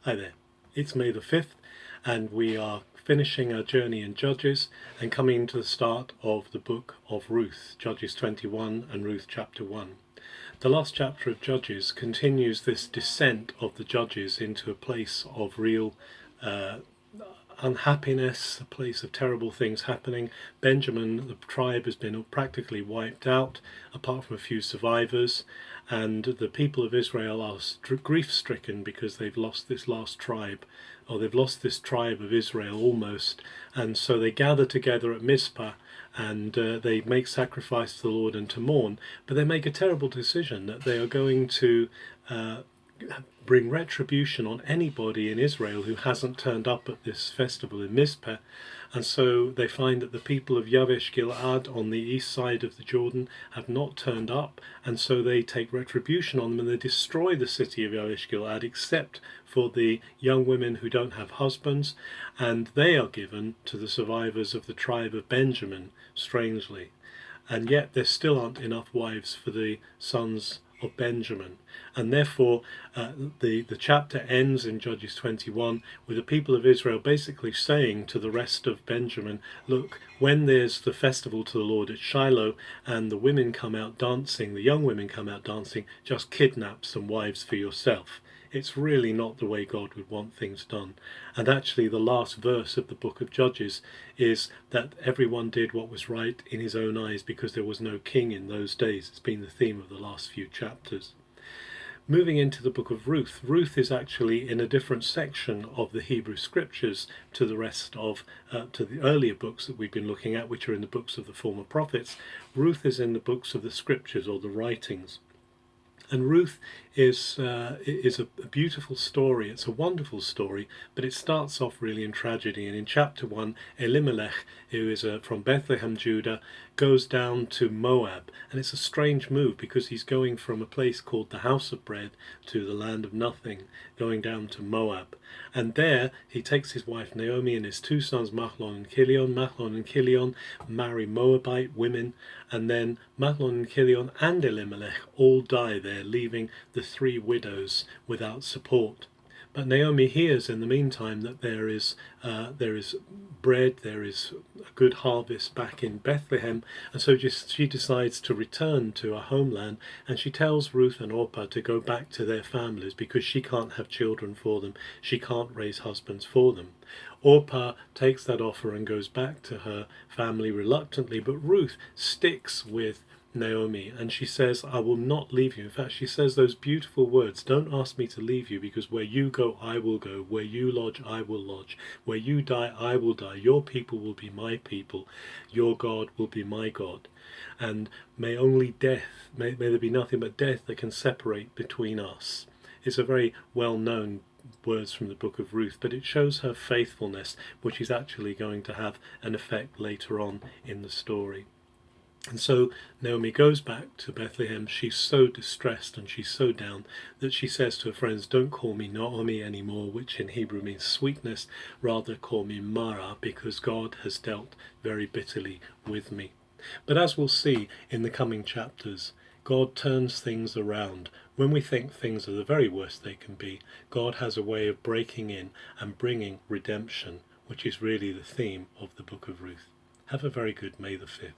Hi there, it's May the 5th and we are finishing our journey in Judges and coming to the start of the book of Ruth, Judges 21 and Ruth chapter 1. The last chapter of Judges continues this descent of the judges into a place of real unhappiness, a place of terrible things happening. Benjamin, the tribe, has been practically wiped out, apart from a few survivors, and the people of Israel are grief-stricken because they've lost this last tribe, or they've lost this tribe of Israel almost, and so they gather together at Mizpah and they make sacrifice to the Lord and to mourn, but they make a terrible decision that they are going to bring retribution on anybody in Israel who hasn't turned up at this festival in Mizpah. And so they find that the people of Yavesh Gilead on the east side of the Jordan have not turned up, and so they take retribution on them and they destroy the city of Yavesh Gilead except for the young women who don't have husbands, and they are given to the survivors of the tribe of Benjamin, strangely. And yet there still aren't enough wives for the sons of Benjamin, and therefore the chapter ends in Judges 21 with the people of Israel basically saying to the rest of Benjamin, look, when there's the festival to the Lord at Shiloh and the women come out dancing, the young women come out dancing, just kidnap some wives for yourself. It's really not the way God would want things done. And actually the last verse of the book of Judges is that everyone did what was right in his own eyes because there was no king in those days. It's been the theme of the last few chapters. Moving into the book of Ruth, Ruth is actually in a different section of the Hebrew scriptures to the rest of, to the earlier books that we've been looking at, which are in the books of the former prophets. Ruth is in the books of the scriptures or the writings. And Ruth is a beautiful story. It's a wonderful story, but it starts off really in tragedy. And in chapter 1, Elimelech, who is from Bethlehem, Judah, goes down to Moab. And it's a strange move because he's going from a place called the House of Bread to the land of nothing, going down to Moab. And there he takes his wife Naomi and his two sons Mahlon and Chilion. Mahlon and Chilion marry Moabite women, and then Mahlon and Chilion and Elimelech all die there, leaving the three widows without support. But Naomi hears in the meantime that there is bread, there is a good harvest back in Bethlehem, and so she decides to return to her homeland, and she tells Ruth and Orpah to go back to their families because she can't have children for them, she can't raise husbands for them. Orpah takes that offer and goes back to her family reluctantly, but Ruth sticks with Naomi and she says, I will not leave you. In fact, she says those beautiful words, don't ask me to leave you, because where you go I will go, where you lodge I will lodge, where you die I will die, your people will be my people, your God will be my God, and may only death, may there be nothing but death that can separate between us. It's a very well known words from the book of Ruth, but it shows her faithfulness, which is actually going to have an effect later on in the story. And so Naomi goes back to Bethlehem. She's so distressed and she's so down that she says to her friends, don't call me Naomi anymore, which in Hebrew means sweetness, rather call me Mara, because God has dealt very bitterly with me. But as we'll see in the coming chapters, God turns things around. When we think things are the very worst they can be, God has a way of breaking in and bringing redemption, which is really the theme of the book of Ruth. Have a very good May the 5th.